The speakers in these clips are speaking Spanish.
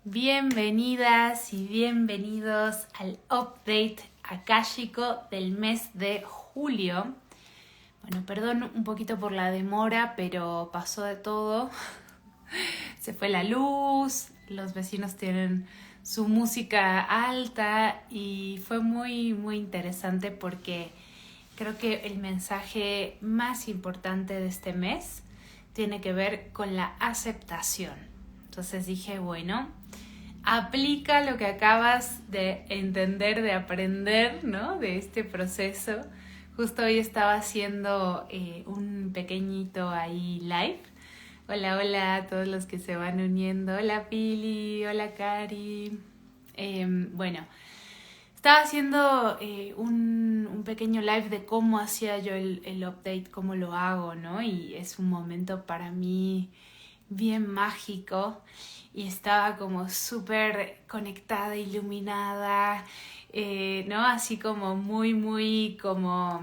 Bienvenidas y bienvenidos al update akáshico del mes de julio. Bueno, perdón un poquito por la demora, pero pasó de todo. Se fue la luz, los vecinos tienen su música alta y fue muy interesante porque creo que el mensaje más importante de este mes tiene que ver con la aceptación. Entonces dije, bueno, aplica lo que acabas de entender, de aprender, ¿no? De este proceso. Justo hoy estaba haciendo un pequeñito ahí live. Hola a todos los que se van uniendo. Hola Pili, hola Cari. Bueno, estaba haciendo un pequeño live de cómo hacía yo el update, cómo lo hago, ¿no? Y es un momento para mí bien mágico y estaba como súper conectada, iluminada, ¿no? Así como muy como...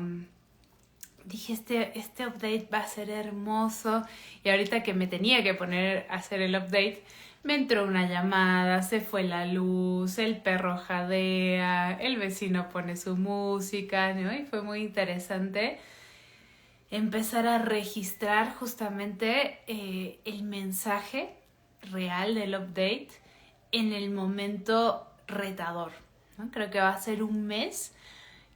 Dije, este update va a ser hermoso. Y ahorita que me tenía que poner a hacer el update, me entró una llamada, se fue la luz, el perro jadea, el vecino pone su música, ¿no? Y fue muy interesante empezar a registrar justamente el mensaje real del update en el momento retador, ¿no? Creo que va a ser un mes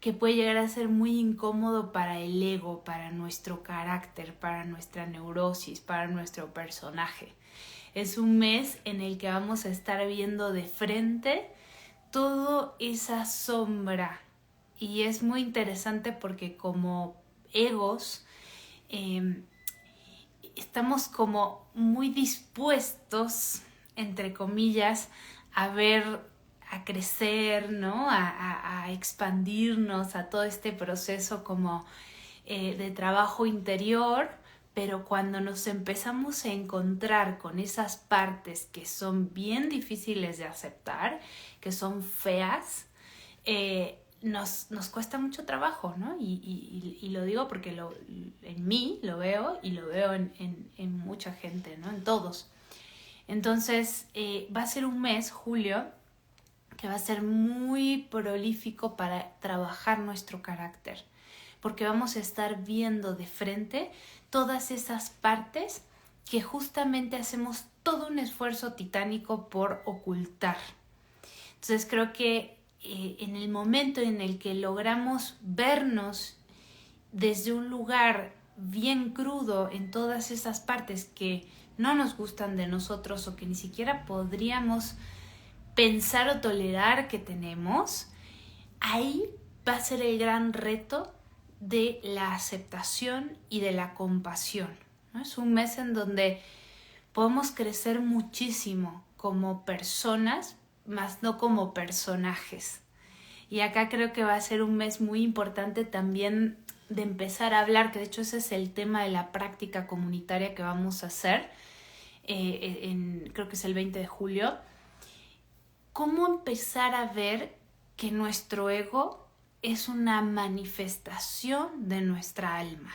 que puede llegar a ser muy incómodo para el ego, para nuestro carácter, para nuestra neurosis, para nuestro personaje. Es un mes en el que vamos a estar viendo de frente toda esa sombra. Y es muy interesante porque como egos estamos como muy dispuestos, entre comillas, a ver, a crecer, ¿no? A expandirnos, a todo este proceso como de trabajo interior, pero cuando nos empezamos a encontrar con esas partes que son bien difíciles de aceptar, que son feas, nos cuesta mucho trabajo, ¿no? Y lo digo porque en mí lo veo y lo veo en mucha gente, ¿no? En todos. Entonces, va a ser un mes, julio, que va a ser muy prolífico para trabajar nuestro carácter, porque vamos a estar viendo de frente todas esas partes que justamente hacemos todo un esfuerzo titánico por ocultar. Entonces creo que en el momento en el que logramos vernos desde un lugar bien crudo en todas esas partes que no nos gustan de nosotros o que ni siquiera podríamos pensar o tolerar que tenemos, ahí va a ser el gran reto de la aceptación y de la compasión, ¿no? Es un mes en donde podemos crecer muchísimo como personas, más no como personajes. Y acá creo que va a ser un mes muy importante también de empezar a hablar, que de hecho ese es el tema de la práctica comunitaria que vamos a hacer, creo que es el 20 de julio. ¿Cómo empezar a ver que nuestro ego es una manifestación de nuestra alma?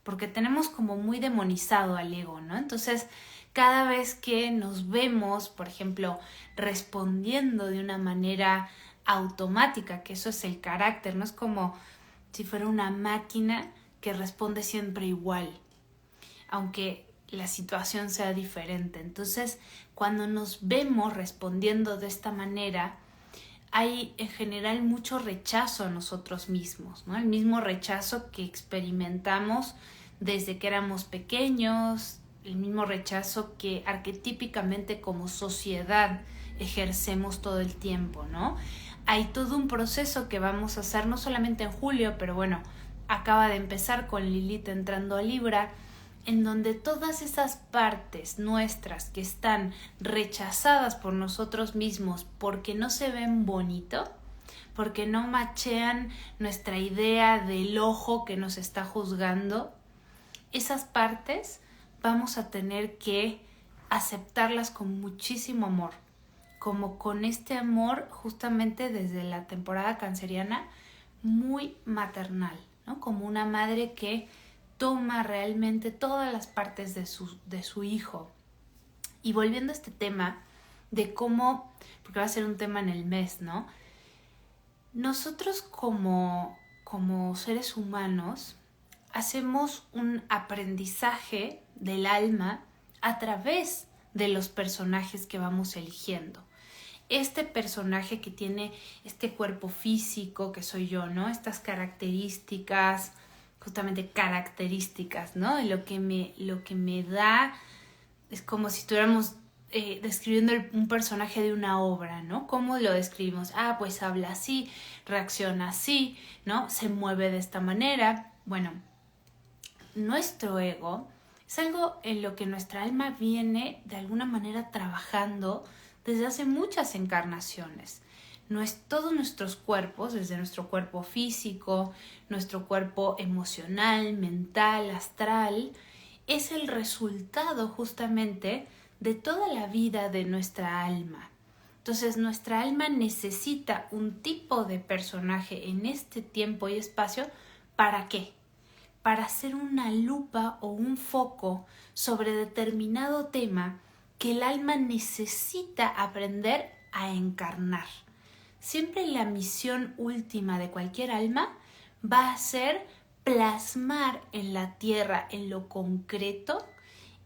Porque tenemos como muy demonizado al ego, ¿no? Entonces, cada vez que nos vemos, por ejemplo, respondiendo de una manera automática, que eso es el carácter, no es como si fuera una máquina que responde siempre igual, aunque la situación sea diferente. Entonces, cuando nos vemos respondiendo de esta manera, hay en general mucho rechazo a nosotros mismos, ¿no? El mismo rechazo que experimentamos desde que éramos pequeños, el mismo rechazo que arquetípicamente como sociedad ejercemos todo el tiempo, ¿no? Hay todo un proceso que vamos a hacer no solamente en julio, pero bueno, acaba de empezar con Lilith entrando a Libra, en donde todas esas partes nuestras que están rechazadas por nosotros mismos porque no se ven bonito, porque no machean nuestra idea del ojo que nos está juzgando, esas partes vamos a tener que aceptarlas con muchísimo amor, como con este amor justamente desde la temporada canceriana muy maternal, ¿no? Como una madre que toma realmente todas las partes de su hijo. Y volviendo a este tema de cómo, porque va a ser un tema en el mes, ¿no? Nosotros como seres humanos hacemos un aprendizaje del alma a través de los personajes que vamos eligiendo. Este personaje que tiene este cuerpo físico que soy yo, ¿no? Estas características, justamente características, ¿no? Lo que me da es como si estuviéramos describiendo un personaje de una obra, ¿no? ¿Cómo lo describimos? Ah, pues habla así, reacciona así, ¿no? Se mueve de esta manera. Bueno, nuestro ego es algo en lo que nuestra alma viene de alguna manera trabajando desde hace muchas encarnaciones. Todos nuestros cuerpos, desde nuestro cuerpo físico, nuestro cuerpo emocional, mental, astral, es el resultado justamente de toda la vida de nuestra alma. Entonces nuestra alma necesita un tipo de personaje en este tiempo y espacio. ¿Para qué? Para hacer una lupa o un foco sobre determinado tema que el alma necesita aprender a encarnar. Siempre la misión última de cualquier alma va a ser plasmar en la tierra, en lo concreto,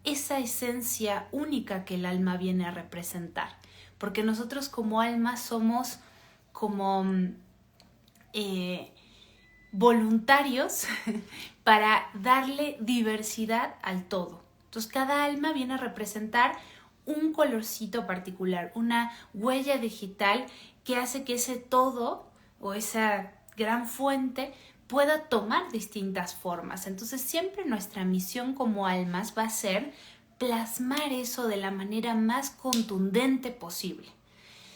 esa esencia única que el alma viene a representar. Porque nosotros como alma somos como voluntarios para darle diversidad al todo. Entonces cada alma viene a representar un colorcito particular, una huella digital que hace que ese todo o esa gran fuente pueda tomar distintas formas. Entonces siempre nuestra misión como almas va a ser plasmar eso de la manera más contundente posible.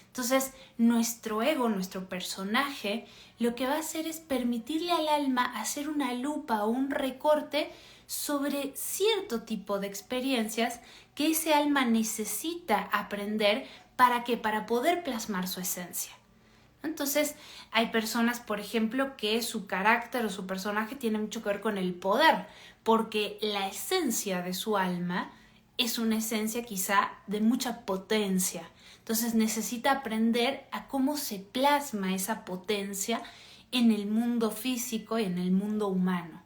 Entonces nuestro ego, nuestro personaje, lo que va a hacer es permitirle al alma hacer una lupa o un recorte sobre cierto tipo de experiencias que ese alma necesita aprender. ¿Para qué? Para poder plasmar su esencia. Entonces hay personas, por ejemplo, que su carácter o su personaje tiene mucho que ver con el poder, porque la esencia de su alma es una esencia quizá de mucha potencia. Entonces necesita aprender a cómo se plasma esa potencia en el mundo físico y en el mundo humano.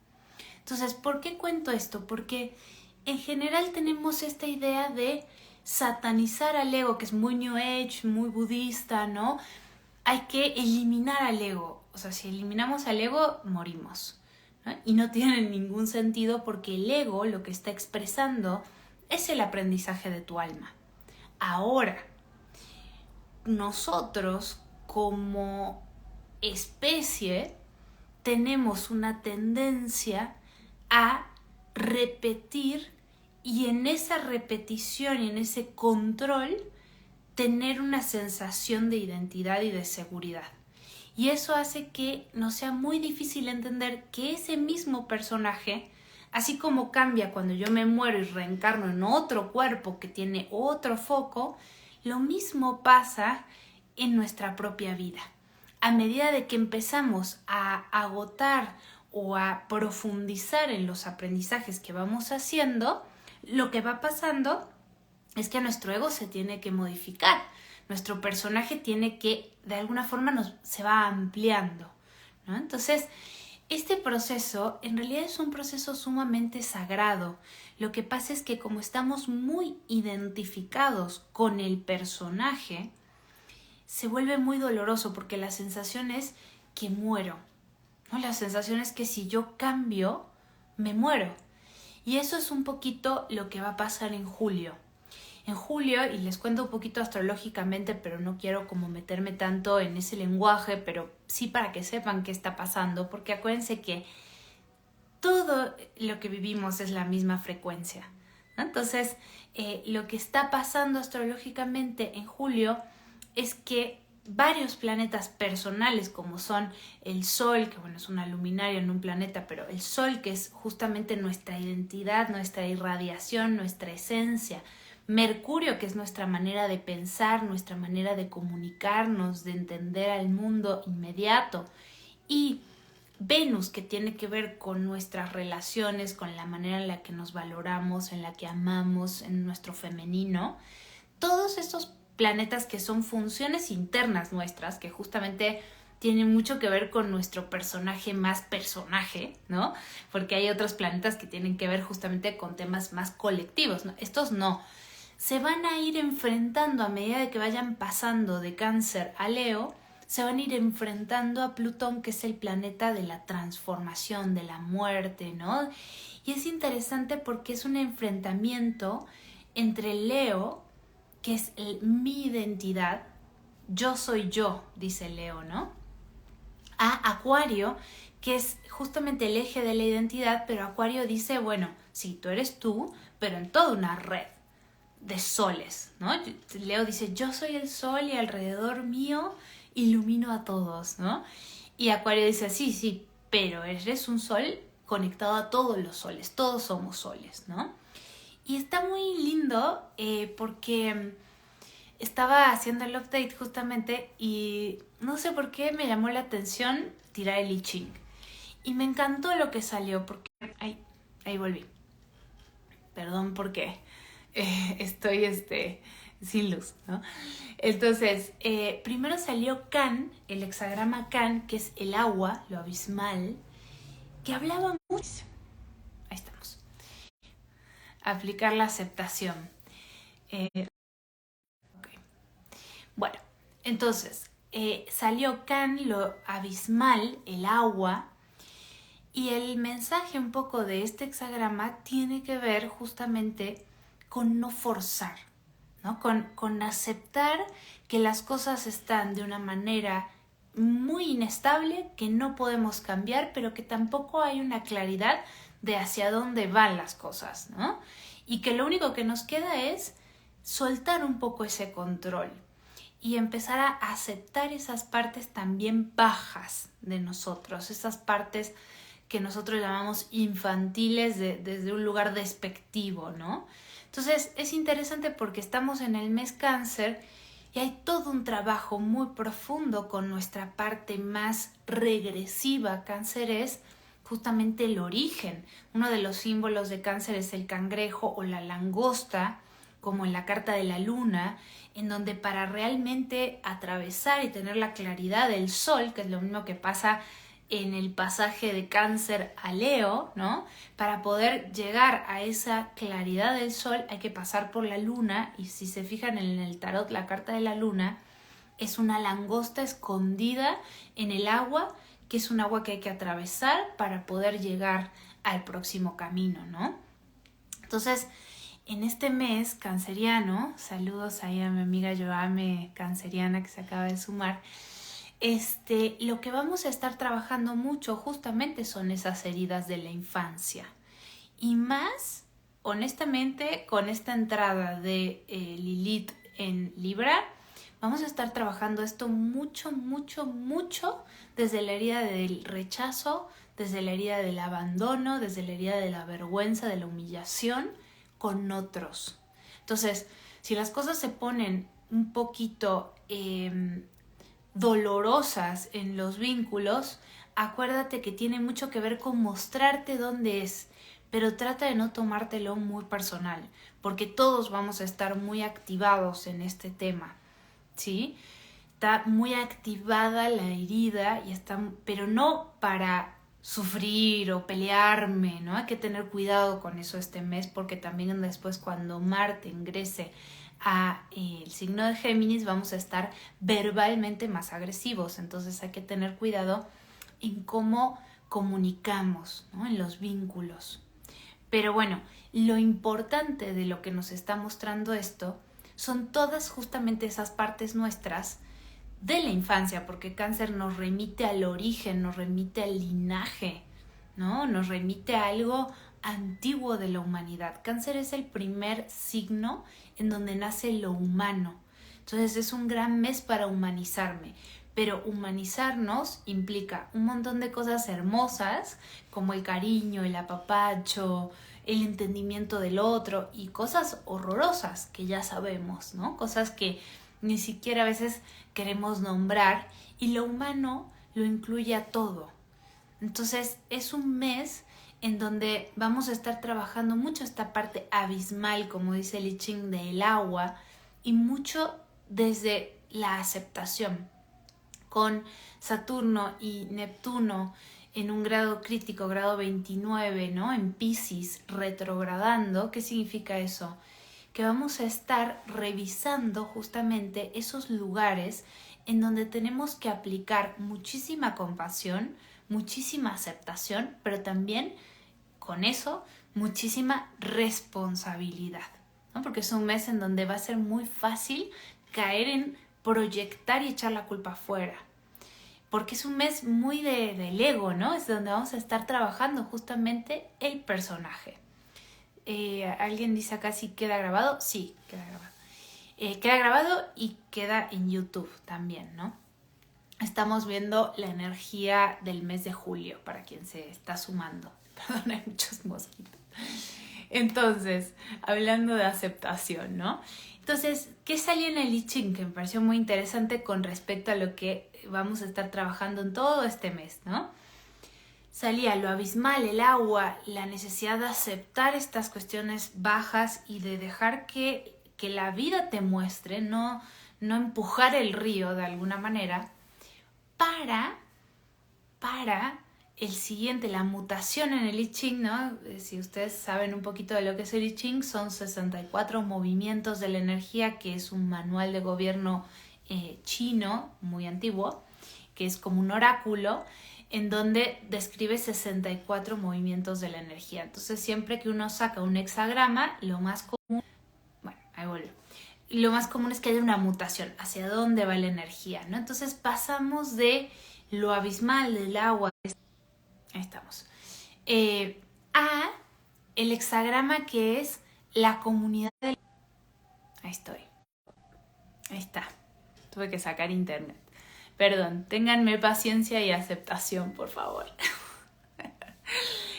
Entonces, ¿por qué cuento esto? Porque en general tenemos esta idea de satanizar al ego, que es muy New Age, muy budista, ¿no? Hay que eliminar al ego. O sea, si eliminamos al ego, morimos, ¿no? Y no tiene ningún sentido porque el ego lo que está expresando es el aprendizaje de tu alma. Ahora, nosotros como especie tenemos una tendencia a repetir y en esa repetición y en ese control tener una sensación de identidad y de seguridad. Y eso hace que nos sea muy difícil entender que ese mismo personaje, así como cambia cuando yo me muero y reencarno en otro cuerpo que tiene otro foco, lo mismo pasa en nuestra propia vida. A medida de que empezamos a agotar o a profundizar en los aprendizajes que vamos haciendo, lo que va pasando es que nuestro ego se tiene que modificar. Nuestro personaje tiene que, de alguna forma, se va ampliando, ¿no? Entonces, este proceso en realidad es un proceso sumamente sagrado. Lo que pasa es que como estamos muy identificados con el personaje, se vuelve muy doloroso porque la sensación es que muero, ¿no? La sensación es que si yo cambio, me muero. Y eso es un poquito lo que va a pasar en julio. En julio, y les cuento un poquito astrológicamente, pero no quiero como meterme tanto en ese lenguaje, pero sí para que sepan qué está pasando, porque acuérdense que todo lo que vivimos es la misma frecuencia, ¿no? Entonces, lo que está pasando astrológicamente en julio es que varios planetas personales, como son el Sol, que bueno, es una luminaria en un planeta, pero el Sol, que es justamente nuestra identidad, nuestra irradiación, nuestra esencia, Mercurio, que es nuestra manera de pensar, nuestra manera de comunicarnos, de entender al mundo inmediato, y Venus, que tiene que ver con nuestras relaciones, con la manera en la que nos valoramos, en la que amamos, en nuestro femenino. Todos estos planetas que son funciones internas nuestras, que justamente tienen mucho que ver con nuestro personaje más personaje, ¿no? Porque hay otros planetas que tienen que ver justamente con temas más colectivos, ¿no? Estos no. Se van a ir enfrentando a medida de que vayan pasando de Cáncer a Leo, se van a ir enfrentando a Plutón, que es el planeta de la transformación, de la muerte, ¿no? Y es interesante porque es un enfrentamiento entre Leo, que es mi identidad, yo soy yo, dice Leo, ¿no? A Acuario, que es justamente el eje de la identidad, pero Acuario dice, bueno, sí, tú eres tú, pero en toda una red de soles, ¿no? Leo dice, yo soy el sol y alrededor mío ilumino a todos, ¿no? Y Acuario dice, sí, pero eres un sol conectado a todos los soles, todos somos soles, ¿no? Y está muy lindo porque estaba haciendo el update justamente y no sé por qué me llamó la atención tirar el I Ching. Y me encantó lo que salió porque... Ahí volví. Perdón porque estoy sin luz, ¿no? Entonces, primero salió Can, el hexagrama Can, que es el agua, lo abismal, que hablaba mucho. Ahí estamos. Aplicar la aceptación. Okay. Bueno, entonces, salió Can, lo abismal, el agua, y el mensaje un poco de este hexagrama tiene que ver justamente con no forzar, ¿no? Con aceptar que las cosas están de una manera muy inestable, que no podemos cambiar, pero que tampoco hay una claridad de hacia dónde van las cosas, ¿no? Y que lo único que nos queda es soltar un poco ese control y empezar a aceptar esas partes también bajas de nosotros, esas partes que nosotros llamamos infantiles desde un lugar despectivo, ¿no? Entonces es interesante porque estamos en el mes Cáncer y hay todo un trabajo muy profundo con nuestra parte más regresiva. Cáncer es justamente el origen. Uno de los símbolos de Cáncer es el cangrejo o la langosta, como en la carta de la luna, en donde para realmente atravesar y tener la claridad del sol, que es lo mismo que pasa en el pasaje de Cáncer a Leo, ¿no? Para poder llegar a esa claridad del sol hay que pasar por la luna, y si se fijan en el tarot, la carta de la luna es una langosta escondida en el agua, que es un agua que hay que atravesar para poder llegar al próximo camino, ¿no? Entonces, en este mes canceriano, saludos ahí a mi amiga Joame canceriana que se acaba de sumar, lo que vamos a estar trabajando mucho justamente son esas heridas de la infancia. Y más, honestamente, con esta entrada de Lilith en Libra, vamos a estar trabajando esto mucho desde la herida del rechazo, desde la herida del abandono, desde la herida de la vergüenza, de la humillación con otros. Entonces, si las cosas se ponen un poquito dolorosas en los vínculos, acuérdate que tiene mucho que ver con mostrarte dónde es, pero trata de no tomártelo muy personal, porque todos vamos a estar muy activados en este tema, ¿sí? Está muy activada la herida y pero no para sufrir o pelearme, ¿no? Hay que tener cuidado con eso este mes, porque también después cuando Marte ingrese a el signo de Géminis vamos a estar verbalmente más agresivos, entonces hay que tener cuidado en cómo comunicamos, ¿no? En los vínculos. Pero bueno, lo importante de lo que nos está mostrando esto son todas justamente esas partes nuestras de la infancia, porque Cáncer nos remite al origen, nos remite al linaje, ¿no? Nos remite a algo antiguo de la humanidad. Cáncer es el primer signo en donde nace lo humano. Entonces es un gran mes para humanizarme, pero humanizarnos implica un montón de cosas hermosas, como el cariño, el apapacho, el entendimiento del otro, y cosas horrorosas que ya sabemos, ¿no? Cosas que ni siquiera a veces queremos nombrar, y lo humano lo incluye a todo. Entonces es un mes en donde vamos a estar trabajando mucho esta parte abismal, como dice el I Ching, del agua, y mucho desde la aceptación. Con Saturno y Neptuno en un grado crítico, grado 29, ¿no? En Piscis, retrogradando. ¿Qué significa eso? Que vamos a estar revisando justamente esos lugares en donde tenemos que aplicar muchísima compasión, muchísima aceptación, pero también con eso muchísima responsabilidad, ¿no? Porque es un mes en donde va a ser muy fácil caer en proyectar y echar la culpa afuera. Porque es un mes muy del ego, ¿no? Es donde vamos a estar trabajando justamente el personaje. ¿Alguien dice acá si queda grabado? Sí, queda grabado. Queda grabado y queda en YouTube también, ¿no? Estamos viendo la energía del mes de julio, para quien se está sumando. Perdón, hay muchos mosquitos. Entonces, hablando de aceptación, ¿no? Entonces, ¿qué salió en el I Ching? Que me pareció muy interesante con respecto a lo que vamos a estar trabajando en todo este mes, ¿no? Salía lo abismal, el agua, la necesidad de aceptar estas cuestiones bajas y de dejar que la vida te muestre, no empujar el río de alguna manera, para el siguiente, la mutación en el I Ching, ¿no? Si ustedes saben un poquito de lo que es el I Ching, son 64 movimientos de la energía, que es un manual de gobierno chino muy antiguo, que es como un oráculo, en donde describe 64 movimientos de la energía. Entonces, siempre que uno saca un hexagrama, lo más común, bueno, ahí vuelvo. Lo más común es que haya una mutación, hacia dónde va la energía, ¿no? Entonces pasamos de lo abismal del agua, ahí estamos, a el hexagrama, que es la comunidad del... Ahí estoy. Ahí está. Tuve que sacar internet. Perdón, ténganme paciencia y aceptación, por favor.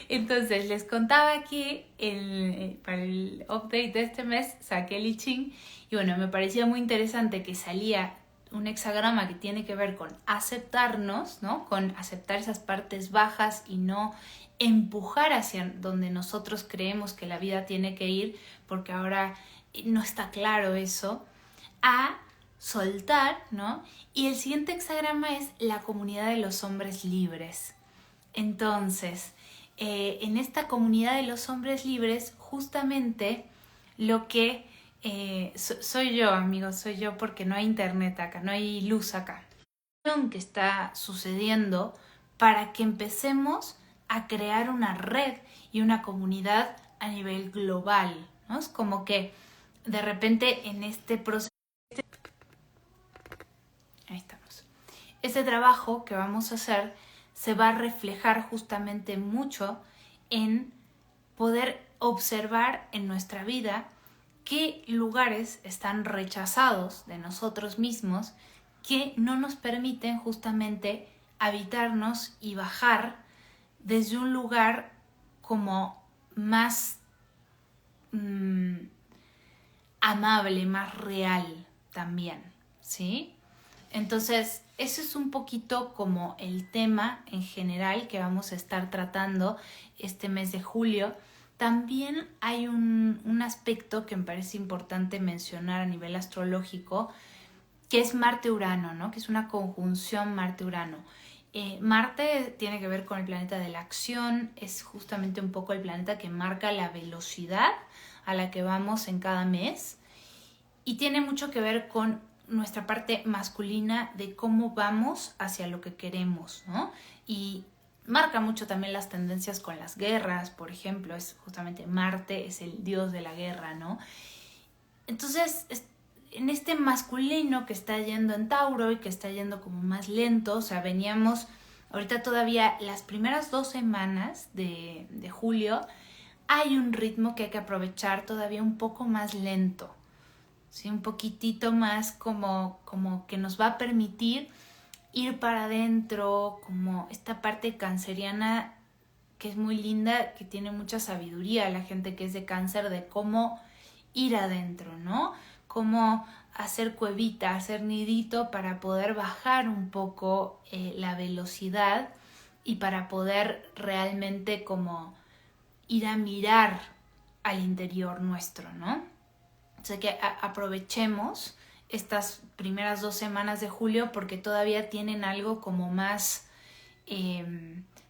Entonces, les contaba que para el update de este mes saqué el I Ching y bueno, me parecía muy interesante que salía un hexagrama que tiene que ver con aceptarnos, ¿no? Con aceptar esas partes bajas y no empujar hacia donde nosotros creemos que la vida tiene que ir, porque ahora no está claro eso, a soltar, ¿no? Y el siguiente hexagrama es la comunidad de los hombres libres. Entonces, en esta comunidad de los hombres libres, justamente lo que soy yo, amigos, soy yo, porque no hay internet acá, no hay luz acá. Que está sucediendo para que empecemos a crear una red y una comunidad a nivel global, ¿no? Es como que de repente en este proceso, ahí estamos, este trabajo que vamos a hacer se va a reflejar justamente mucho en poder observar en nuestra vida qué lugares están rechazados de nosotros mismos, que no nos permiten justamente habitarnos y bajar desde un lugar como más amable, más real también, ¿sí? Entonces, ese es un poquito como el tema en general que vamos a estar tratando este mes de julio. También hay un aspecto que me parece importante mencionar a nivel astrológico, que es Marte-Urano, ¿no? Que es una conjunción Marte-Urano. Marte tiene que ver con el planeta de la acción, es justamente un poco el planeta que marca la velocidad a la que vamos en cada mes y tiene mucho que ver con nuestra parte masculina de cómo vamos hacia lo que queremos, ¿no? Y marca mucho también las tendencias con las guerras, por ejemplo, es justamente Marte, es el dios de la guerra, ¿no? Entonces, en este masculino que está yendo en Tauro y que está yendo como más lento, o sea, veníamos ahorita todavía las primeras 2 semanas de julio, hay un ritmo que hay que aprovechar todavía un poco más lento, ¿sí? Un poquitito más como que nos va a permitir ir para adentro, como esta parte canceriana que es muy linda, que tiene mucha sabiduría la gente que es de Cáncer, de cómo ir adentro, ¿no? Cómo hacer cuevita, hacer nidito para poder bajar un poco la velocidad y para poder realmente como ir a mirar al interior nuestro, ¿no? O sea que aprovechemos estas primeras 2 semanas de julio porque todavía tienen algo como más,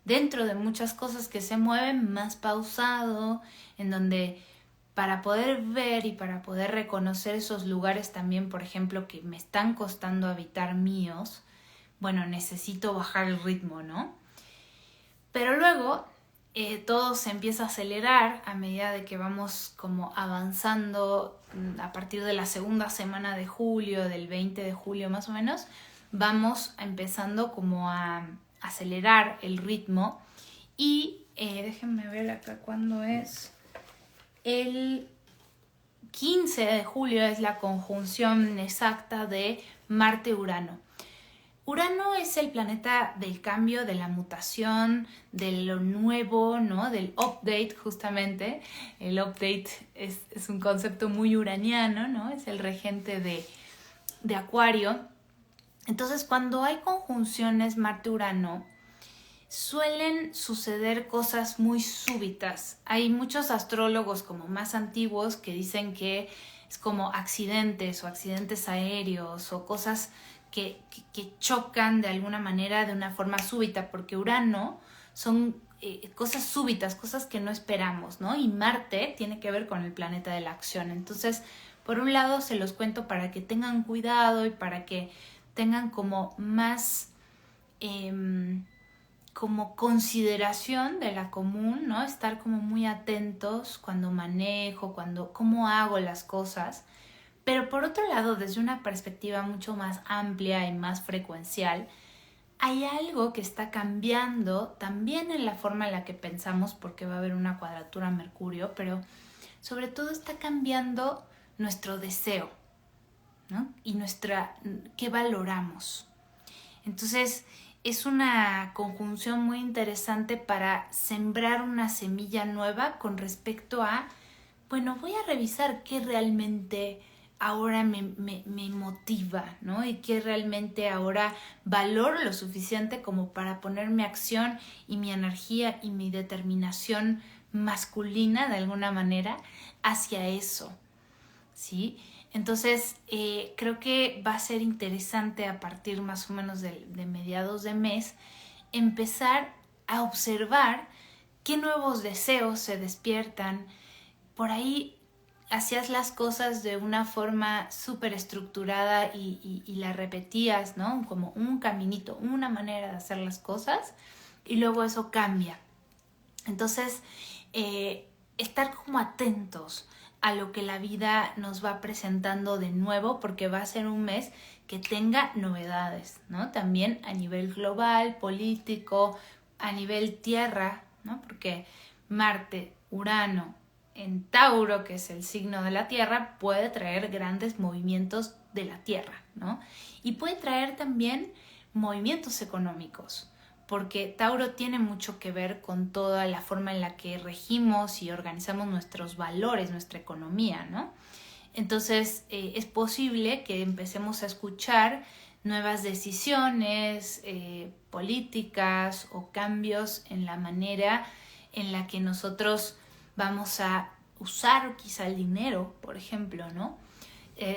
dentro de muchas cosas que se mueven, más pausado, en donde para poder ver y para poder reconocer esos lugares también, por ejemplo, que me están costando habitar míos, bueno, necesito bajar el ritmo, ¿no? Pero luego todo se empieza a acelerar a medida de que vamos como avanzando a partir de la segunda semana de julio, del 20 de julio más o menos, vamos empezando como a acelerar el ritmo y déjenme ver acá cuándo es. El 15 de julio es la conjunción exacta de Marte-Urano. Urano es el planeta del cambio, de la mutación, de lo nuevo, ¿no? Del update justamente. El update es un concepto muy uraniano, ¿no? Es el regente de Acuario. Entonces, cuando hay conjunciones Marte-Urano, suelen suceder cosas muy súbitas. Hay muchos astrólogos como más antiguos que dicen que es como accidentes o accidentes aéreos o cosas que chocan de alguna manera de una forma súbita, porque Urano son cosas súbitas, cosas que no esperamos, ¿no? Y Marte tiene que ver con el planeta de la acción. Entonces, por un lado se los cuento para que tengan cuidado y para que tengan como más como consideración de la común, ¿no? Estar como muy atentos cuando manejo, cómo hago las cosas. Pero por otro lado, desde una perspectiva mucho más amplia y más frecuencial, hay algo que está cambiando también en la forma en la que pensamos, porque va a haber una cuadratura a Mercurio, pero sobre todo está cambiando nuestro deseo, ¿no? Y qué valoramos. Entonces, es una conjunción muy interesante para sembrar una semilla nueva con respecto a, bueno, voy a revisar qué realmente ahora me motiva, ¿no? Y que realmente ahora valoro lo suficiente como para poner mi acción y mi energía y mi determinación masculina de alguna manera hacia eso, ¿sí? Entonces creo que va a ser interesante a partir más o menos de mediados de mes empezar a observar qué nuevos deseos se despiertan. Por ahí hacías las cosas de una forma súper estructurada y la repetías, ¿no? Como un caminito, una manera de hacer las cosas y luego eso cambia. Entonces, estar como atentos a lo que la vida nos va presentando de nuevo, porque va a ser un mes que tenga novedades, ¿no? También a nivel global, político, a nivel tierra, ¿no? Porque Marte, Urano, en Tauro, que es el signo de la Tierra, puede traer grandes movimientos de la Tierra, ¿no? Y puede traer también movimientos económicos, porque Tauro tiene mucho que ver con toda la forma en la que regimos y organizamos nuestros valores, nuestra economía, ¿no? Entonces, es posible que empecemos a escuchar nuevas decisiones políticas o cambios en la manera en la que nosotros vamos a usar quizá el dinero, por ejemplo, ¿no?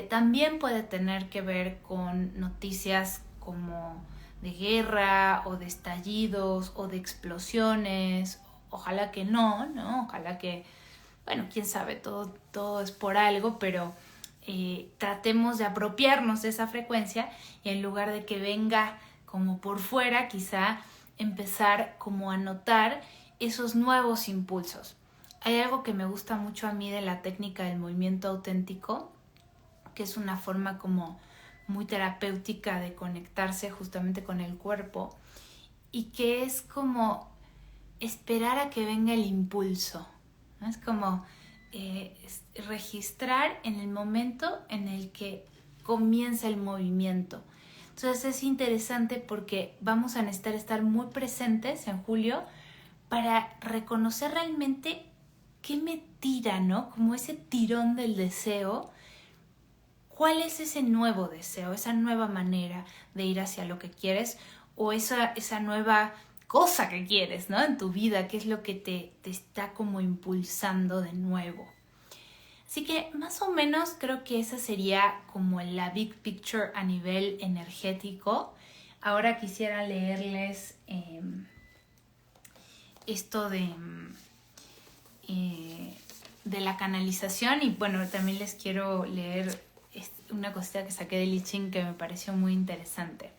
También puede tener que ver con noticias como de guerra o de estallidos o de explosiones. Ojalá que no, ¿no? Ojalá que, bueno, quién sabe, todo es por algo, pero tratemos de apropiarnos de esa frecuencia y en lugar de que venga como por fuera, quizá empezar como a notar esos nuevos impulsos. Hay algo que me gusta mucho a mí de la técnica del movimiento auténtico, que es una forma como muy terapéutica de conectarse justamente con el cuerpo y que es como esperar a que venga el impulso, ¿no? Es como registrar en el momento en el que comienza el movimiento. Entonces es interesante porque vamos a necesitar estar muy presentes en julio para reconocer realmente qué me tira, ¿no? Como ese tirón del deseo. ¿Cuál es ese nuevo deseo, esa nueva manera de ir hacia lo que quieres o esa nueva cosa que quieres, ¿no? En tu vida, qué es lo que te está como impulsando de nuevo. Así que más o menos creo que esa sería como la big picture a nivel energético. Ahora quisiera leerles esto de la canalización, y bueno, también les quiero leer una cosita que saqué del I Ching que me pareció muy interesante.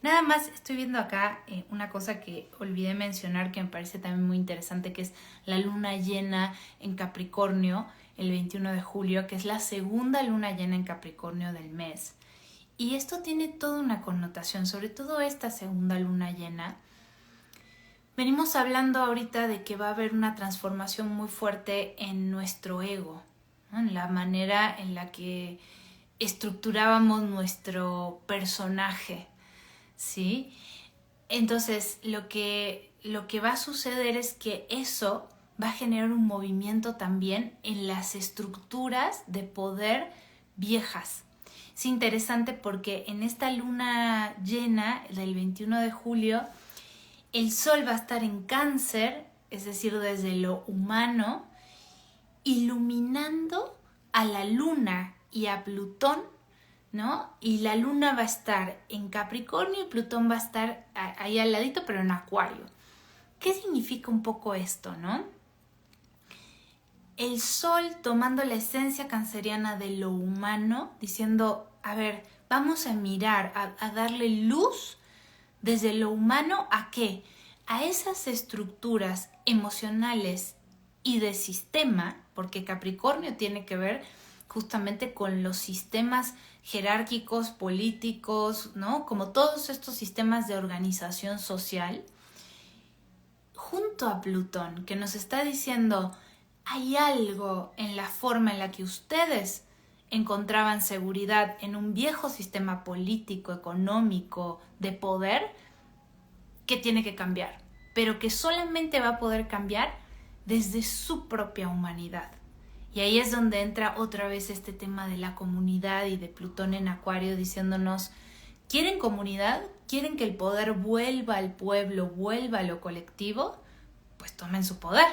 Nada más estoy viendo acá una cosa que olvidé mencionar que me parece también muy interesante, que es la luna llena en Capricornio el 21 de julio, que es la segunda luna llena en Capricornio del mes. Y esto tiene toda una connotación, sobre todo esta segunda luna llena. Venimos hablando ahorita de que va a haber una transformación muy fuerte en nuestro ego, ¿no? En la manera en la que estructurábamos nuestro personaje, ¿sí? Entonces, lo que va a suceder es que eso va a generar un movimiento también en las estructuras de poder viejas. Es interesante porque en esta luna llena del 21 de julio, el Sol va a estar en Cáncer, es decir, desde lo humano, iluminando a la Luna y a Plutón, ¿no? Y la Luna va a estar en Capricornio y Plutón va a estar ahí al ladito, pero en Acuario. ¿Qué significa un poco esto, no? El Sol tomando la esencia canceriana de lo humano, diciendo, a ver, vamos a mirar, a darle luz desde lo humano ¿a qué? A esas estructuras emocionales y de sistema, porque Capricornio tiene que ver justamente con los sistemas jerárquicos, políticos, ¿no? Como todos estos sistemas de organización social, junto a Plutón, que nos está diciendo, hay algo en la forma en la que ustedes encontraban seguridad en un viejo sistema político, económico, de poder, que tiene que cambiar, pero que solamente va a poder cambiar desde su propia humanidad. Y ahí es donde entra otra vez este tema de la comunidad y de Plutón en Acuario diciéndonos, ¿quieren comunidad? ¿Quieren que el poder vuelva al pueblo, vuelva a lo colectivo? Pues tomen su poder,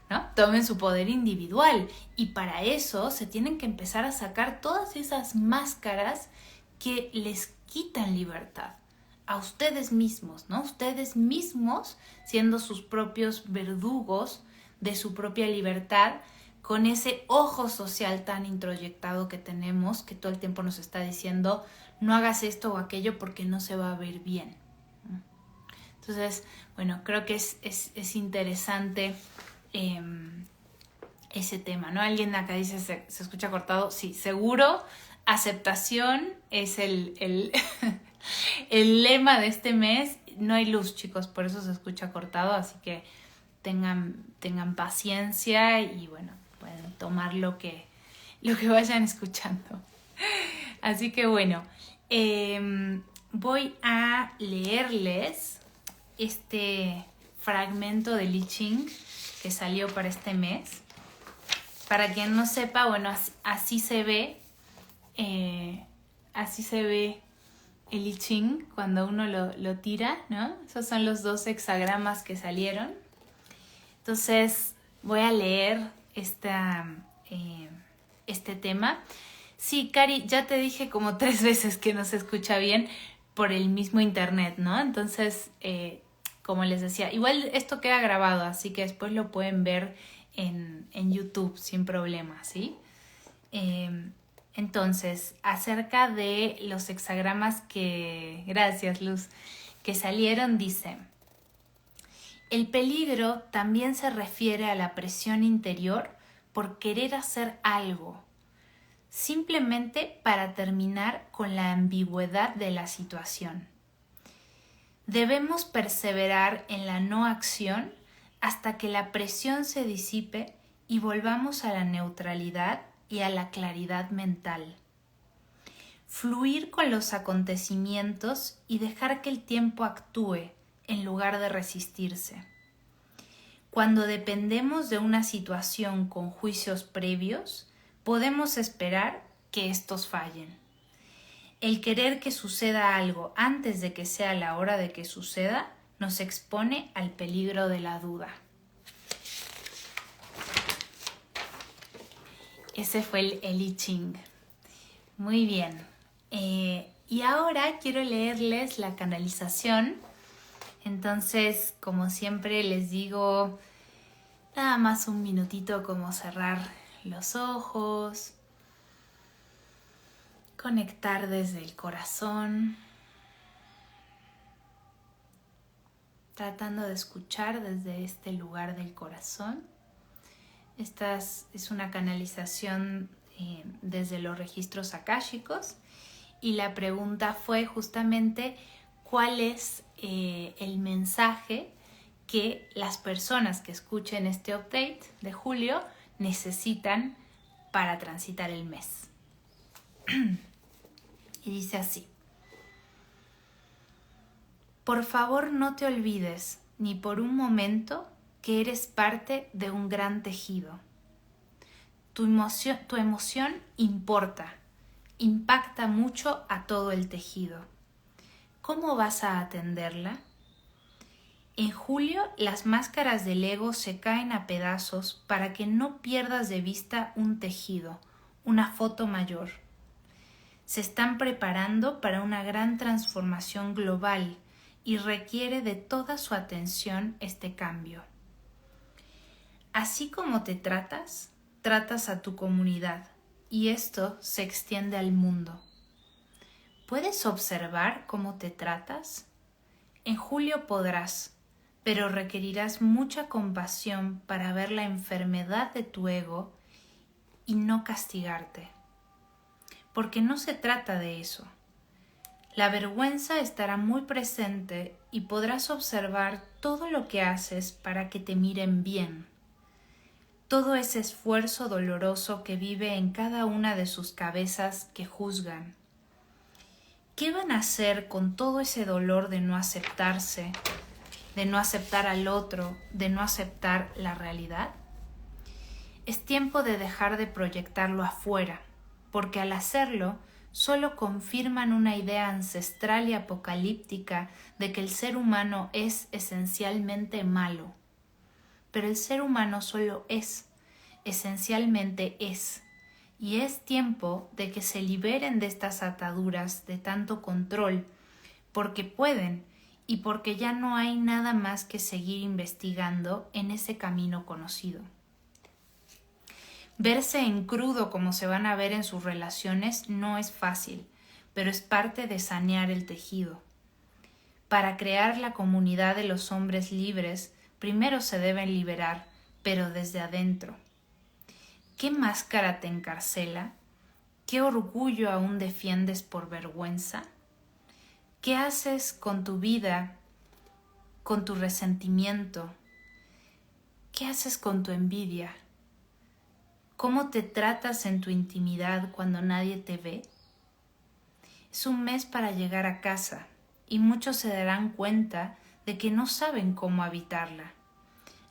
¿no? Tomen su poder individual, y para eso se tienen que empezar a sacar todas esas máscaras que les quitan libertad a ustedes mismos, ¿no? Ustedes mismos siendo sus propios verdugos de su propia libertad, con ese ojo social tan introyectado que tenemos, que todo el tiempo nos está diciendo, no hagas esto o aquello porque no se va a ver bien. Entonces, bueno, creo que es interesante ese tema, ¿no? Alguien acá dice, se escucha cortado. Sí, seguro, aceptación es el el lema de este mes. No hay luz, chicos, por eso se escucha cortado, así que tengan paciencia y bueno, pueden tomar lo que vayan escuchando. Así que bueno, voy a leerles este fragmento de I Ching que salió para este mes. Para quien no sepa, bueno, así se ve el I Ching cuando uno lo tira, ¿no? Esos son los 2 hexagramas que salieron. Entonces voy a leer este tema. Sí, Cari, ya te dije como 3 veces que no se escucha bien por el mismo internet, ¿no? Entonces, como les decía, igual esto queda grabado, así que después lo pueden ver en YouTube sin problema, ¿sí? Entonces, acerca de los hexagramas gracias Luz, que salieron, dice: el peligro también se refiere a la presión interior por querer hacer algo, simplemente para terminar con la ambigüedad de la situación. Debemos perseverar en la no acción hasta que la presión se disipe y volvamos a la neutralidad y a la claridad mental. Fluir con los acontecimientos y dejar que el tiempo actúe en lugar de resistirse. Cuando dependemos de una situación con juicios previos, podemos esperar que estos fallen. El querer que suceda algo antes de que sea la hora de que suceda nos expone al peligro de la duda. Ese fue el I Ching. Muy bien. Y ahora quiero leerles la canalización. Entonces, como siempre les digo, nada más un minutito como cerrar los ojos, conectar desde el corazón, tratando de escuchar desde este lugar del corazón. Esta es una canalización desde los registros akáshicos y la pregunta fue justamente cuál es el mensaje que las personas que escuchen este update de julio necesitan para transitar el mes. Y dice así: por favor, no te olvides ni por un momento que eres parte de un gran tejido. Tu emoción importa, impacta mucho a todo el tejido. ¿Cómo vas a atenderla? En julio, las máscaras del ego se caen a pedazos para que no pierdas de vista un tejido, una foto mayor. Se están preparando para una gran transformación global y requiere de toda su atención este cambio. Así como te tratas, tratas a tu comunidad y esto se extiende al mundo. ¿Puedes observar cómo te tratas? En julio podrás, pero requerirás mucha compasión para ver la enfermedad de tu ego y no castigarte. Porque no se trata de eso. La vergüenza estará muy presente y podrás observar todo lo que haces para que te miren bien. Todo ese esfuerzo doloroso que vive en cada una de sus cabezas que juzgan. ¿Qué van a hacer con todo ese dolor de no aceptarse, de no aceptar al otro, de no aceptar la realidad? Es tiempo de dejar de proyectarlo afuera, porque al hacerlo solo confirman una idea ancestral y apocalíptica de que el ser humano es esencialmente malo. Pero el ser humano solo es, esencialmente es, y es tiempo de que se liberen de estas ataduras de tanto control, porque pueden y porque ya no hay nada más que seguir investigando en ese camino conocido. Verse en crudo como se van a ver en sus relaciones no es fácil, pero es parte de sanear el tejido. Para crear la comunidad de los hombres libres, primero se deben liberar, pero desde adentro. ¿Qué máscara te encarcela? ¿Qué orgullo aún defiendes por vergüenza? ¿Qué haces con tu vida, con tu resentimiento? ¿Qué haces con tu envidia? ¿Cómo te tratas en tu intimidad cuando nadie te ve? Es un mes para llegar a casa y muchos se darán cuenta de que no saben cómo habitarla.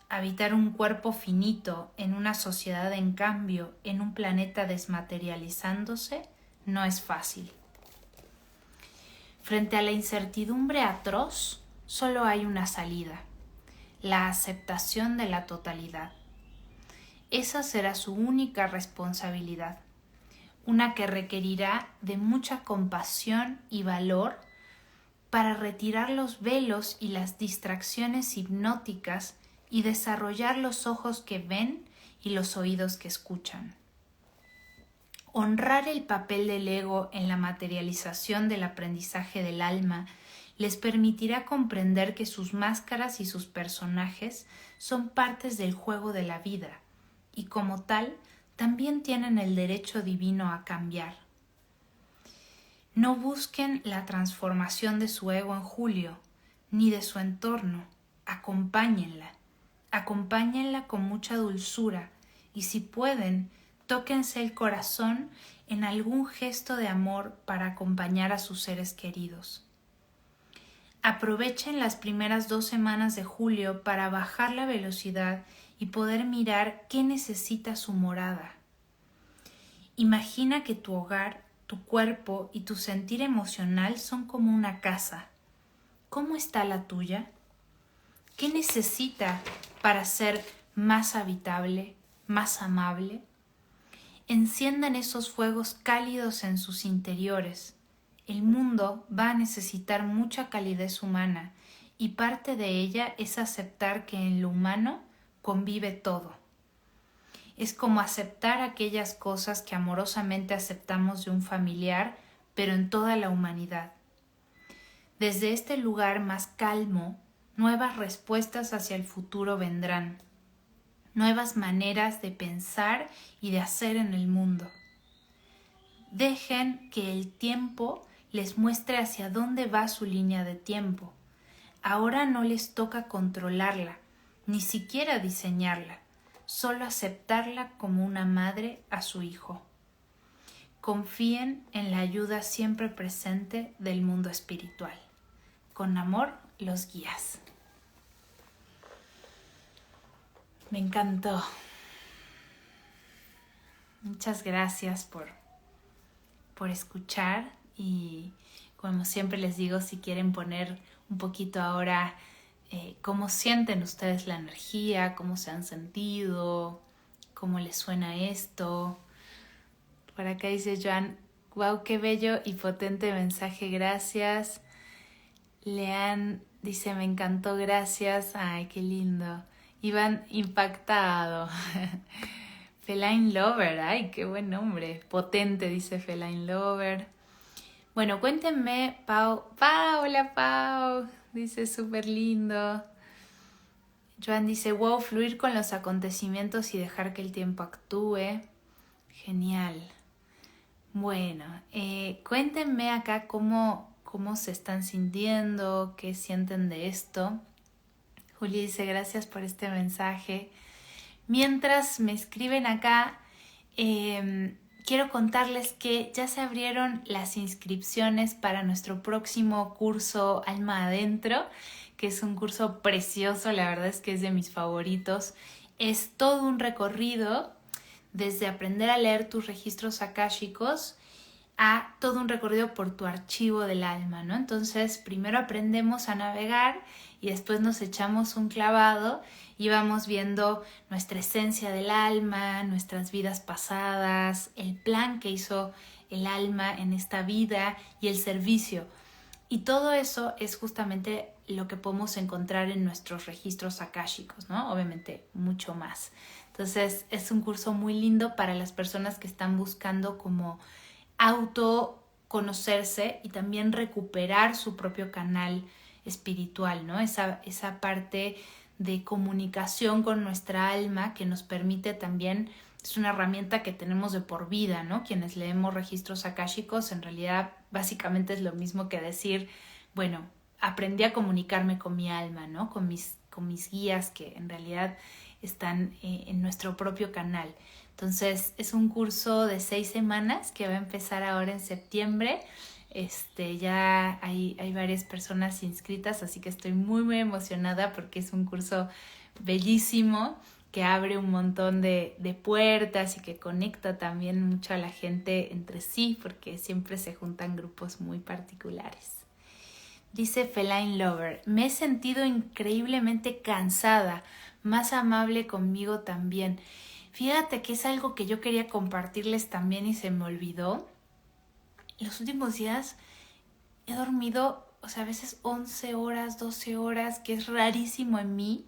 Habitar un cuerpo finito en una sociedad en cambio, en un planeta desmaterializándose, no es fácil. Frente a la incertidumbre atroz, solo hay una salida: la aceptación de la totalidad. Esa será su única responsabilidad, una que requerirá de mucha compasión y valor para retirar los velos y las distracciones hipnóticas y desarrollar los ojos que ven y los oídos que escuchan. Honrar el papel del ego en la materialización del aprendizaje del alma les permitirá comprender que sus máscaras y sus personajes son partes del juego de la vida y como tal también tienen el derecho divino a cambiar. No busquen la transformación de su ego en julio, ni de su entorno. Acompáñenla con mucha dulzura y si pueden, tóquense el corazón en algún gesto de amor para acompañar a sus seres queridos. Aprovechen las primeras 2 semanas de julio para bajar la velocidad y poder mirar qué necesita su morada. Imagina que tu hogar, tu cuerpo y tu sentir emocional son como una casa. ¿Cómo está la tuya? ¿Qué necesita para ser más habitable, más amable? Enciendan esos fuegos cálidos en sus interiores. El mundo va a necesitar mucha calidez humana y parte de ella es aceptar que en lo humano convive todo. Es como aceptar aquellas cosas que amorosamente aceptamos de un familiar, pero en toda la humanidad. Desde este lugar más calmo, nuevas respuestas hacia el futuro vendrán, nuevas maneras de pensar y de hacer en el mundo. Dejen que el tiempo les muestre hacia dónde va su línea de tiempo. Ahora no les toca controlarla, ni siquiera diseñarla, solo aceptarla como una madre a su hijo. Confíen en la ayuda siempre presente del mundo espiritual. Con amor, los guías. Me encantó. Muchas gracias por escuchar y como siempre les digo, si quieren poner un poquito ahora cómo sienten ustedes la energía, cómo se han sentido, cómo les suena esto. Por acá dice Joan, wow, qué bello y potente mensaje, gracias. Leanne dice, me encantó, gracias. Ay, qué lindo. Iván, impactado. Feline Lover, ay, qué buen nombre. Potente, dice Feline Lover. Bueno, cuéntenme, Pau. Hola Pau. Dice, súper lindo. Joan dice, wow, fluir con los acontecimientos y dejar que el tiempo actúe. Genial. Bueno, cuéntenme acá cómo se están sintiendo, qué sienten de esto. Juli dice, gracias por este mensaje. Mientras me escriben acá, quiero contarles que ya se abrieron las inscripciones para nuestro próximo curso Alma Adentro, que es un curso precioso, la verdad es que es de mis favoritos. Es todo un recorrido desde aprender a leer tus registros akáshicos a todo un recorrido por tu archivo del alma, ¿no? Entonces, primero aprendemos a navegar y después nos echamos un clavado y vamos viendo nuestra esencia del alma, nuestras vidas pasadas, el plan que hizo el alma en esta vida y el servicio. Y todo eso es justamente lo que podemos encontrar en nuestros registros akáshicos, ¿no? Obviamente mucho más. Entonces, es un curso muy lindo para las personas que están buscando como autoconocerse y también recuperar su propio canal espiritual, ¿no? Esa parte de comunicación con nuestra alma que nos permite también, es una herramienta que tenemos de por vida, ¿no? Quienes leemos registros akáshicos, en realidad básicamente es lo mismo que decir, bueno, aprendí a comunicarme con mi alma, ¿no? Con mis guías que en realidad están en nuestro propio canal. Entonces es un curso de 6 semanas que va a empezar ahora en septiembre. Ya hay varias personas inscritas, así que estoy muy muy emocionada porque es un curso bellísimo que abre un montón de puertas y que conecta también mucho a la gente entre sí porque siempre se juntan grupos muy particulares. Dice Feline Lover, me he sentido increíblemente cansada, más amable conmigo también. Fíjate que es algo que yo quería compartirles también y se me olvidó. Los últimos días he dormido, a veces 11 horas, 12 horas, que es rarísimo en mí,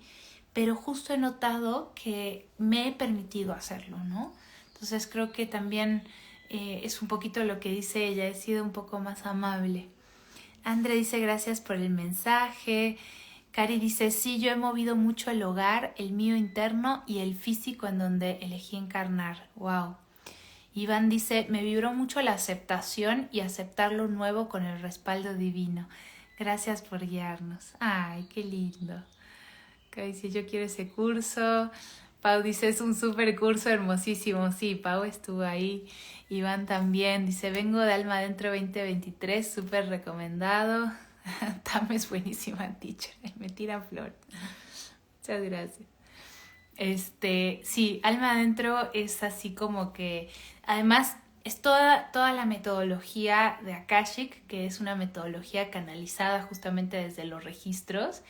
pero justo he notado que me he permitido hacerlo, ¿no? Entonces creo que también es un poquito lo que dice ella, he sido un poco más amable. Andre dice gracias por el mensaje. Cari dice, sí, yo he movido mucho el hogar, el mío interno y el físico en donde elegí encarnar. Wow. Iván dice, me vibró mucho la aceptación y aceptar lo nuevo con el respaldo divino. Gracias por guiarnos. Ay, qué lindo. Cari dice, yo quiero ese curso. Pau dice, es un súper curso hermosísimo. Sí, Pau estuvo ahí. Iván también dice, vengo de Alma Adentro 2023, súper recomendado. Tam es buenísima, teacher. Me tira flor. Muchas gracias. Sí, Alma Adentro es así como que, además, es toda la metodología de Akashic, que es una metodología canalizada justamente desde los registros,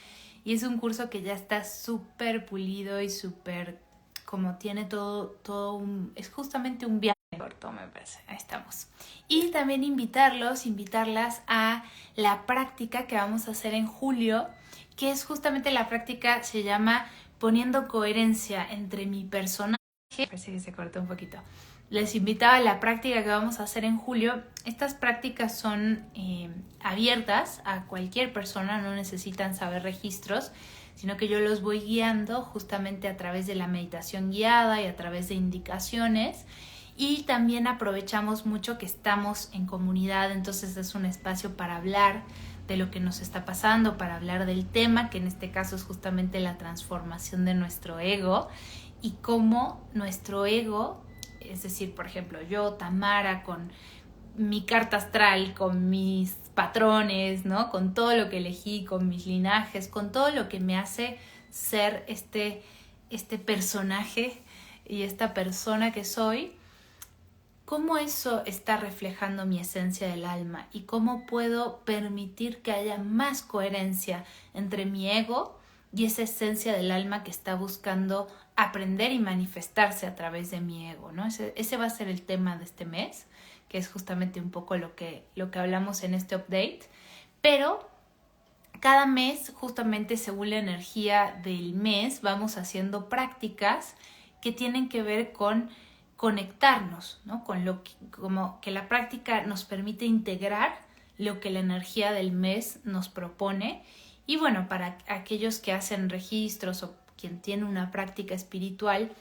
y es un curso que ya está súper pulido y súper, como tiene todo es justamente un viaje corto, me parece. Ahí estamos. Y también invitarlas a la práctica que vamos a hacer en julio, que es justamente la práctica, se llama Poniendo coherencia entre mi personaje. Parece que se cortó un poquito. Les invitaba a la práctica que vamos a hacer en julio. Estas prácticas son abiertas a cualquier persona, no necesitan saber registros, sino que yo los voy guiando justamente a través de la meditación guiada y a través de indicaciones. Y también aprovechamos mucho que estamos en comunidad, entonces es un espacio para hablar de lo que nos está pasando, para hablar del tema, que en este caso es justamente la transformación de nuestro ego y cómo nuestro ego, es decir, por ejemplo, yo, Tamara, con mi carta astral, con mis patrones, ¿no? Con todo lo que elegí, con mis linajes, con todo lo que me hace ser este personaje y esta persona que soy, cómo eso está reflejando mi esencia del alma y cómo puedo permitir que haya más coherencia entre mi ego y esa esencia del alma que está buscando aprender y manifestarse a través de mi ego, ¿no? Ese va a ser el tema de este mes, que es justamente un poco lo que hablamos en este update, pero cada mes, justamente según la energía del mes, vamos haciendo prácticas que tienen que ver con conectarnos, ¿no? Con lo que, como que la práctica nos permite integrar lo que la energía del mes nos propone. Y bueno, para aquellos que hacen registros o quien tiene una práctica espiritual,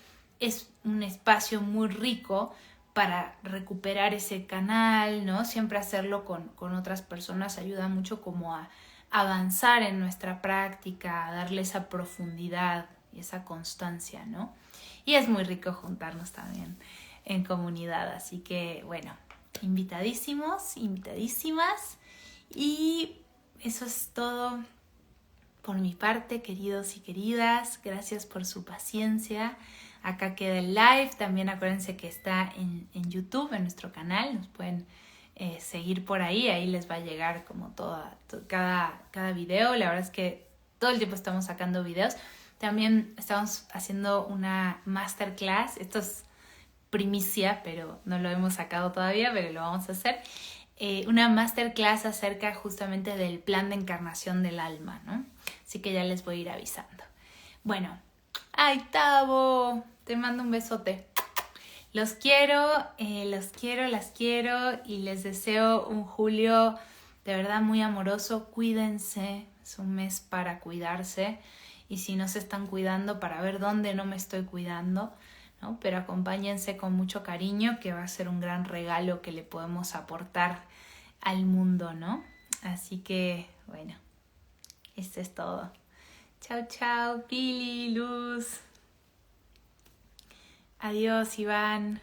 es un espacio muy rico para recuperar ese canal, ¿no? Siempre hacerlo con otras personas ayuda mucho como a avanzar en nuestra práctica, a darle esa profundidad y esa constancia, ¿no? Y es muy rico juntarnos también en comunidad, así que bueno, invitadísimos, invitadísimas, y eso es todo por mi parte, queridos y queridas. Gracias por su paciencia. Acá queda el live, también acuérdense que está en YouTube, en nuestro canal, nos pueden seguir por ahí les va a llegar como cada video. La verdad es que todo el tiempo estamos sacando videos. También estamos haciendo una masterclass, esto es primicia, pero no lo hemos sacado todavía, pero lo vamos a hacer. Una masterclass acerca justamente del plan de encarnación del alma, ¿no? Así que ya les voy a ir avisando. Bueno, ¡ay, Tavo! Te mando un besote. Los quiero, las quiero y les deseo un julio de verdad muy amoroso. Cuídense, es un mes para cuidarse y si no se están cuidando, para ver dónde no me estoy cuidando, ¿no? Pero acompáñense con mucho cariño, que va a ser un gran regalo que le podemos aportar al mundo, ¿no? Así que, bueno, esto es todo. Chao, chao, Pili, Luz. Adiós, Iván.